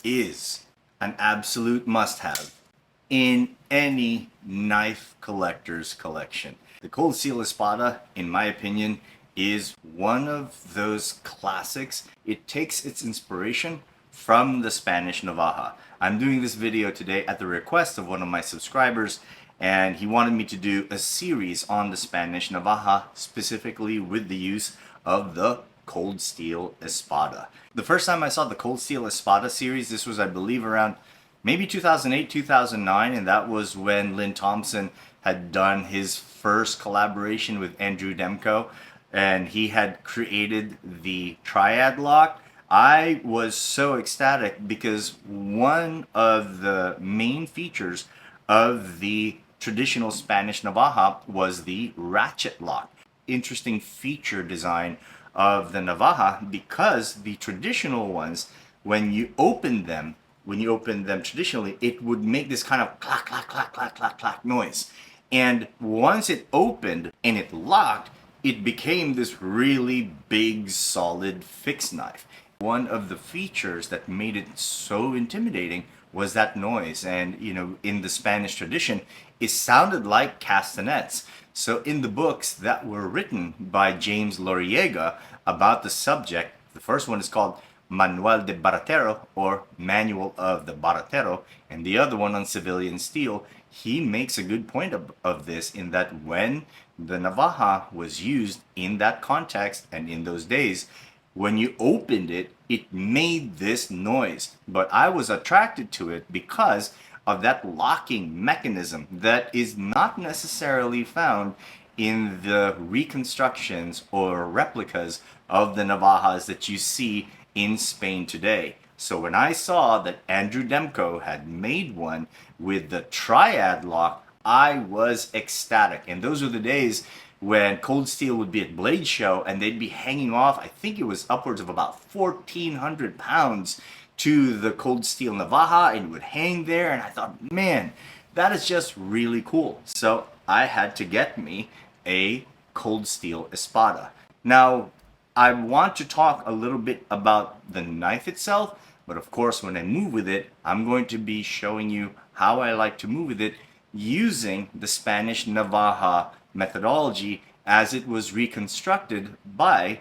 is an absolute must-have in any knife collector's collection. The Cold Steel Espada, in my opinion, is one of those classics. It takes its inspiration from the Spanish Navaja. I'm doing this video today at the request of one of my subscribers, and he wanted me to do a series on the Spanish Navaja, specifically with the use of the Cold Steel Espada. The first time I saw the Cold Steel Espada series, this was, I believe, around maybe 2008, 2009, and that was when Lynn Thompson had done his first collaboration with Demko, and he had created the triad lock. I was so ecstatic because one of the main features of the traditional Spanish Navaja was the ratchet lock. Interesting feature design of the Navaja, because the traditional ones, when you open them traditionally, it would make this kind of clack, clack, clack, clack, clack, clack noise. And once it opened and it locked, it became this really big, solid fixed knife. One of the features that made it so intimidating was that noise. And, you know, in the Spanish tradition, it sounded like castanets. So in the books that were written by James Loriega about the subject, the first one is called Manual de Baratero, or Manual of the Baratero, and the other one on civilian steel, he makes a good point of this, in that when the Navaja was used in that context and in those days, when you opened it, it made this noise. But I was attracted to it because of that locking mechanism that is not necessarily found in the reconstructions or replicas of the Navajas that you see in Spain today. So when I saw that Demko had made one with the triad lock, I was ecstatic. And those were the days when Cold Steel would be at Blade Show and they'd be hanging off, I think it was upwards of about 1,400 pounds to the Cold Steel Navaja, and it would hang there, and I thought, man, that is just really cool. So I had to get me a Cold Steel Espada. Now, I want to talk a little bit about the knife itself, but of course when I move with it, I'm going to be showing you how I like to move with it using the Spanish Navaja methodology as it was reconstructed by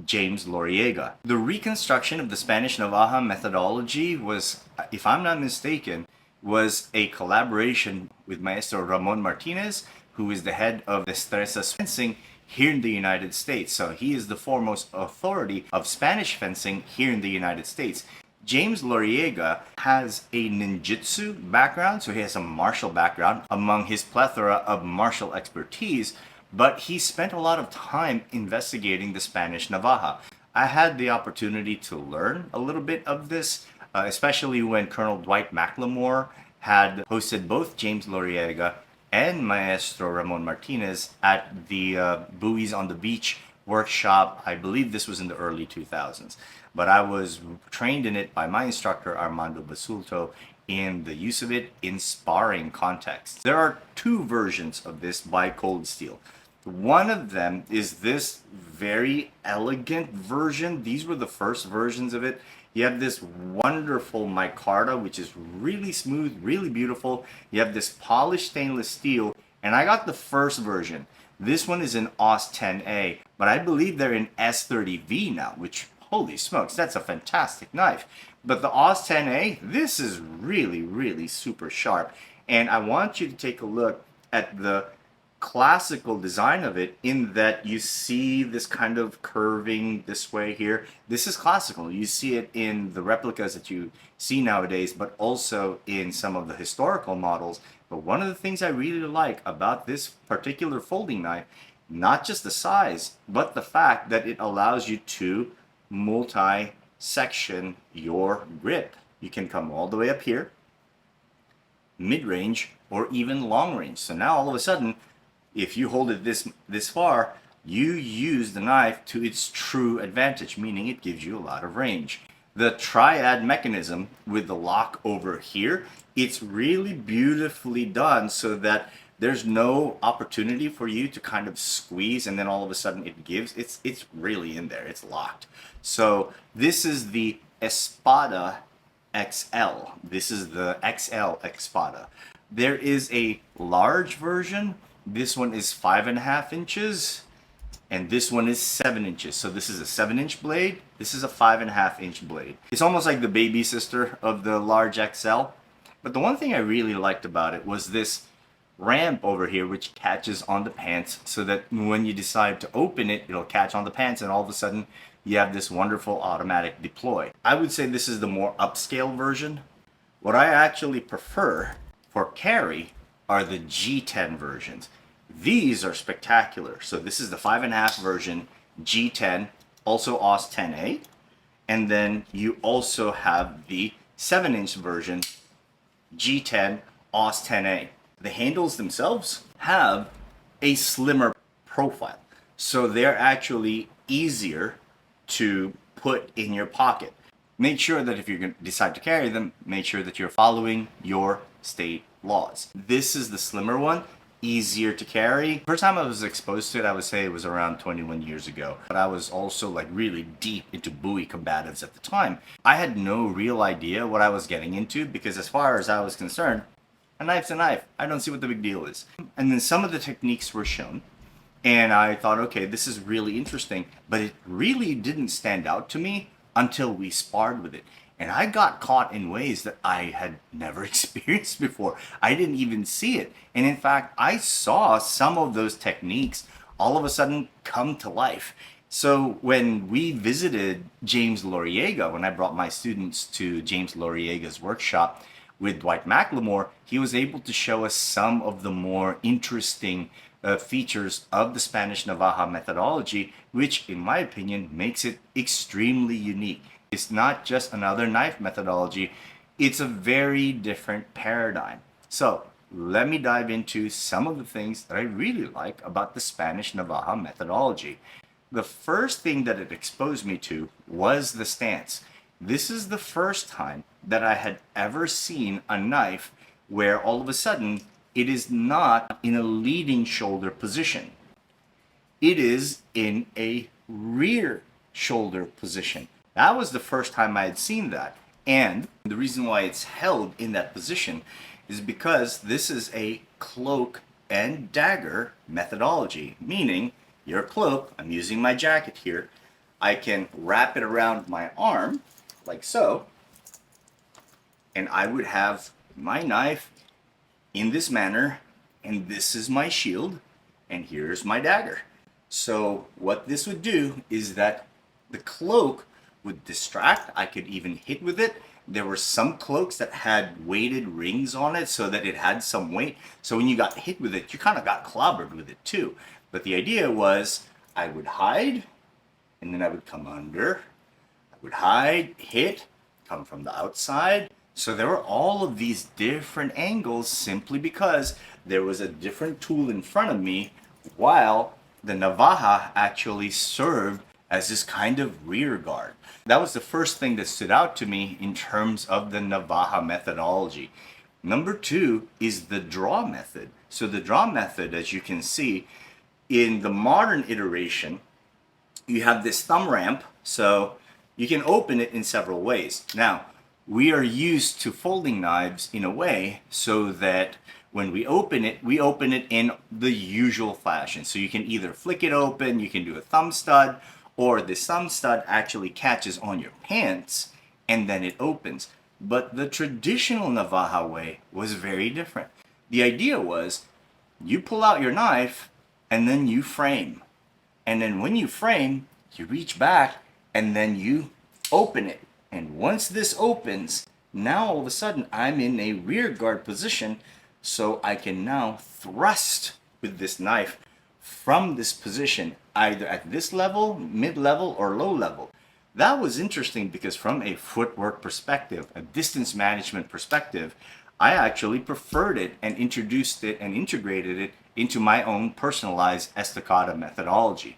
James Loriega. The reconstruction of the Spanish Navaja methodology was, if I'm not mistaken, was a collaboration with Maestro Ramon Martinez, who is the head of Destreza Fencing here in the United States. So he is the foremost authority of Spanish fencing here in the United States. James Loriega has a ninjutsu background, so he has a martial background among his plethora of martial expertise, but he spent a lot of time investigating the Spanish Navaja. I had the opportunity to learn a little bit of this, especially when Colonel Dwight McLemore had hosted both James Loriega and Maestro Ramon Martinez at the Buoys on the Beach workshop. I believe this was in the early 2000s. But I was trained in it by my instructor, Armando Basulto, in the use of it in sparring contexts. There are two versions of this by Cold Steel. One of them is this very elegant version. These were the first versions of it. You have this wonderful micarta, which is really smooth, really beautiful. You have this polished stainless steel, and I got the first version. This one is in AUS 10A, but I believe they're in S30V now, which, holy smokes, that's a fantastic knife. But the AUS 10A, this is really, really super sharp. And I want you to take a look at the classical design of it, in that you see this kind of curving this way here. This is classical. You see it in the replicas that you see nowadays, but also in some of the historical models. But one of the things I really like about this particular folding knife, not just the size, but the fact that it allows you to multi-section your grip. You can come all the way up here, mid-range, or even long range. So now all of a sudden, if you hold it this far, you use the knife to its true advantage, meaning it gives you a lot of range. The triad mechanism with the lock over here, it's really beautifully done so that there's no opportunity for you to kind of squeeze and then all of a sudden it gives. It's really in there. It's locked. So this is the Espada XL. This is the XL Espada. There is a large version. This one is 5.5 inches, and this one is 7 inches. So this is a 7-inch blade. This is a 5.5-inch blade. It's almost like the baby sister of the large XL. But the one thing I really liked about it was this ramp over here, which catches on the pants, so that when you decide to open it, it'll catch on the pants, and all of a sudden you have this wonderful automatic deploy. I would say this is the more upscale version. What I actually prefer for carry are the G10 versions. These are spectacular. So this is the 5.5 version, G10, also AUS 10A. And then you also have the 7-inch version, G10, AUS 10A. The handles themselves have a slimmer profile. So they're actually easier to put in your pocket. Make sure that if you're going to decide to carry them, make sure that you're following your state laws. This is the slimmer one, easier to carry. First time I was exposed to it, I would say it was around 21 years ago. But I was also like really deep into buoy combatives at the time. I had no real idea what I was getting into, because as far as I was concerned, a knife's a knife. I don't see what the big deal is. And then some of the techniques were shown, and I thought, okay, this is really interesting, but it really didn't stand out to me until we sparred with it. And I got caught in ways that I had never experienced before. I didn't even see it. And in fact, I saw some of those techniques all of a sudden come to life. So when we visited James Loriega, when I brought my students to James Loriega's workshop with Dwight McLemore, he was able to show us some of the more interesting features of the Spanish Navaja methodology, which in my opinion makes it extremely unique. It's not just another knife methodology, it's a very different paradigm. So let me dive into some of the things that I really like about the Spanish Navaja methodology. The first thing that it exposed me to was the stance. This is the first time that I had ever seen a knife where all of a sudden it is not in a leading shoulder position. It is in a rear shoulder position. That was the first time I had seen that. And the reason why it's held in that position is because this is a cloak and dagger methodology, meaning your cloak, I'm using my jacket here, I can wrap it around my arm like so, and I would have my knife in this manner, and this is my shield, and here's my dagger. So what this would do is that the cloak would distract. I could even hit with it. There were some cloaks that had weighted rings on it so that it had some weight. So when you got hit with it, you kind of got clobbered with it too. But the idea was I would hide, and then I would come under. I would hide, hit, come from the outside. So there were all of these different angles simply because there was a different tool in front of me, while the Navaja actually served as this kind of rear guard. That was the first thing that stood out to me in terms of the Navaja methodology. Number two is the draw method. So the draw method, as you can see, in the modern iteration, you have this thumb ramp, so you can open it in several ways. Now, we are used to folding knives in a way so that when we open it in the usual fashion. So you can either flick it open, you can do a thumb stud, or the thumb stud actually catches on your pants and then it opens. But the traditional Navaja way was very different. The idea was you pull out your knife and then you frame. And then when you frame, you reach back and then you open it. And once this opens, now all of a sudden I'm in a rear guard position, so I can now thrust with this knife from this position, either at this level, mid-level, or low level. That was interesting because from a footwork perspective, a distance management perspective, I actually preferred it and introduced it and integrated it into my own personalized estacada methodology.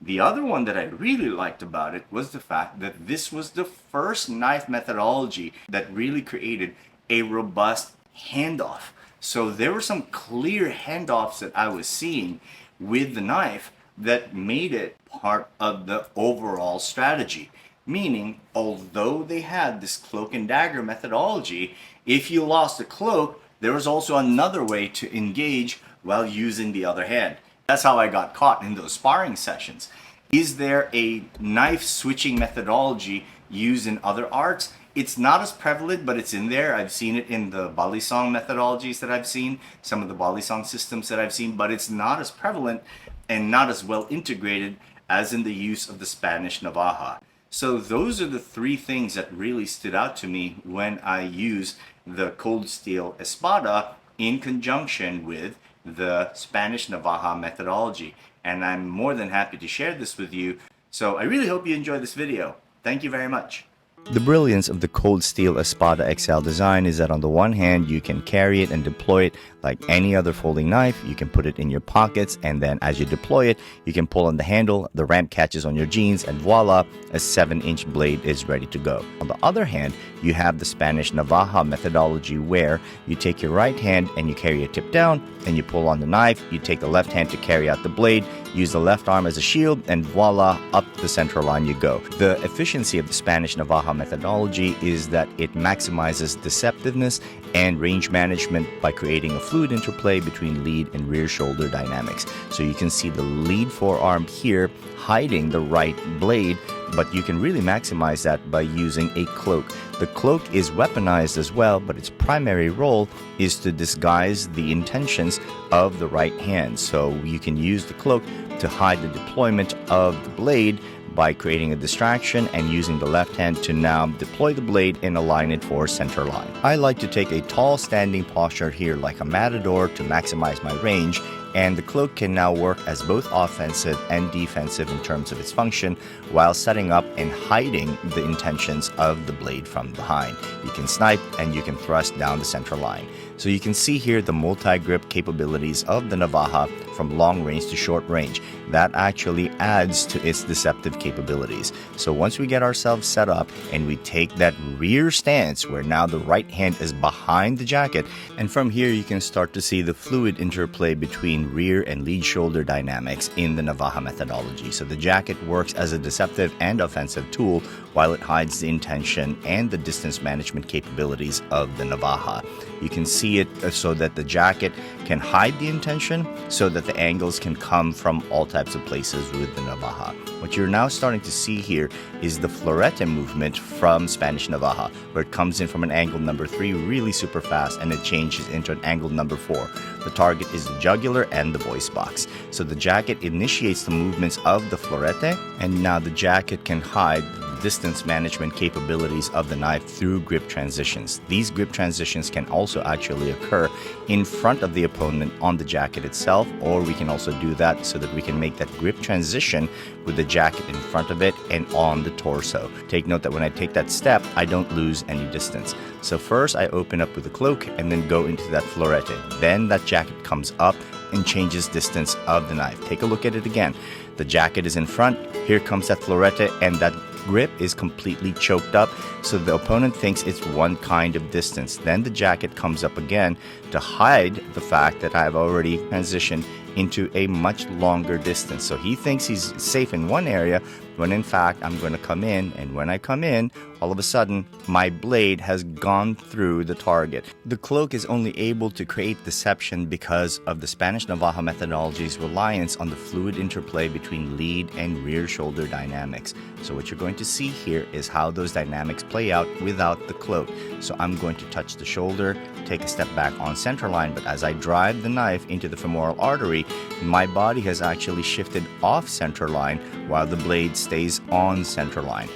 The other one that I really liked about it was the fact that this was the first knife methodology that really created a robust handoff. So there were some clear handoffs that I was seeing with the knife that made it part of the overall strategy. Meaning, although they had this cloak and dagger methodology, if you lost the cloak, there was also another way to engage while using the other hand. That's how I got caught in those sparring sessions. Is there a knife switching methodology used in other arts? It's not as prevalent, but it's in there. I've seen it in the balisong methodologies that I've seen, some of the balisong systems that I've seen, but it's not as prevalent and not as well integrated as in the use of the Spanish Navaja. So those are the three things that really stood out to me when I use the Cold Steel Espada in conjunction with the Spanish Navaja methodology. And I'm more than happy to share this with you. So I really hope you enjoy this video. Thank you very much. The brilliance of the Cold Steel Espada XL design is that on the one hand, you can carry it and deploy it like any other folding knife. You can put it in your pockets, and then as you deploy it, you can pull on the handle, the ramp catches on your jeans, and voila, a 7-inch blade is ready to go. On the other hand, you have the Spanish Navaja methodology where you take your right hand and you carry it tip down, and you pull on the knife, you take the left hand to carry out the blade, use the left arm as a shield, and voila, up the center line you go. The efficiency of the Spanish Navaja methodology is that it maximizes deceptiveness and range management by creating a fluid interplay between lead and rear shoulder dynamics. So you can see the lead forearm here hiding the right blade, but you can really maximize that by using a cloak. The cloak is weaponized as well, but its primary role is to disguise the intentions of the right hand. So you can use the cloak to hide the deployment of the blade by creating a distraction and using the left hand to now deploy the blade and align it for center line. I like to take a tall standing posture here like a matador to maximize my range, and the cloak can now work as both offensive and defensive in terms of its function while setting up and hiding the intentions of the blade from behind. You can snipe and you can thrust down the center line. So you can see here the multi-grip capabilities of the Navaja from long range to short range. That actually adds to its deceptive capabilities. So once we get ourselves set up and we take that rear stance where now the right hand is behind the jacket, and from here you can start to see the fluid interplay between rear and lead shoulder dynamics in the Navaja methodology. So the jacket works as a deceptive and offensive tool while it hides the intention and the distance management capabilities of the Navaja. You can see it so that the jacket can hide the intention so that the angles can come from all types of places with the Navaja. What you're now starting to see here is the florete movement from Spanish Navaja, where it comes in from an angle number 3 really super fast and it changes into an angle number 4. The target is the jugular and the voice box. So the jacket initiates the movements of the florete, and now the jacket can hide distance management capabilities of the knife through grip transitions. These grip transitions can also actually occur in front of the opponent on the jacket itself, or we can also do that so that we can make that grip transition with the jacket in front of it and on the torso. Take note that when I take that step, I don't lose any distance. So first I open up with the cloak and then go into that florete. Then that jacket comes up and changes distance of the knife. Take a look at it again. The jacket is in front, here comes that florete, and that grip is completely choked up, so the opponent thinks it's one kind of distance. Then the jacket comes up again to hide the fact that I've already transitioned into a much longer distance. So he thinks he's safe in one area, when in fact I'm going to come in, and when I come in, all of a sudden my blade has gone through the target. The cloak is only able to create deception because of the Spanish Navaja methodology's reliance on the fluid interplay between lead and rear shoulder dynamics. So what you're going to see here is how those dynamics play out without the cloak. So I'm going to touch the shoulder, take a step back on center line, but as I drive the knife into the femoral artery, my body has actually shifted off center line while the blade stays on center line.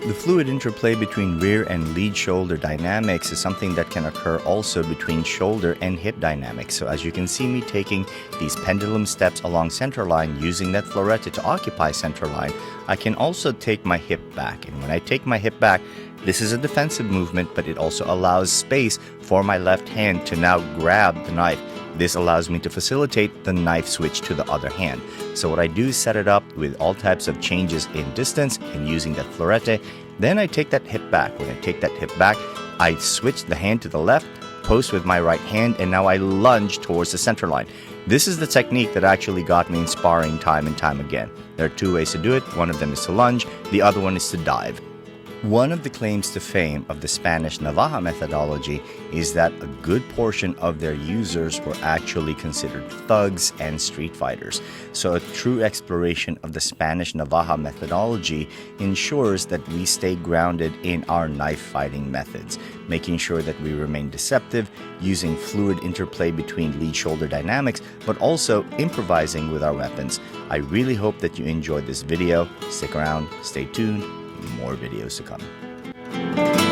The fluid interplay between rear and lead shoulder dynamics is something that can occur also between shoulder and hip dynamics. So as you can see me taking these pendulum steps along center line using that florete to occupy center line, I can also take my hip back. And when I take my hip back, this is a defensive movement, but it also allows space for my left hand to now grab the knife. This allows me to facilitate the knife switch to the other hand. So what I do is set it up with all types of changes in distance and using that florete. Then I take that hip back. When I take that hip back, I switch the hand to the left, post with my right hand, and now I lunge towards the center line. This is the technique that actually got me in sparring time and time again. There are two ways to do it. One of them is to lunge, the other one is to dive. One of the claims to fame of the Spanish Navaja methodology is that a good portion of their users were actually considered thugs and street fighters. So a true exploration of the Spanish Navaja methodology ensures that we stay grounded in our knife fighting methods, making sure that we remain deceptive, using fluid interplay between lead-shoulder dynamics, but also improvising with our weapons. I really hope that you enjoyed this video. Stick around, stay tuned. More videos to come.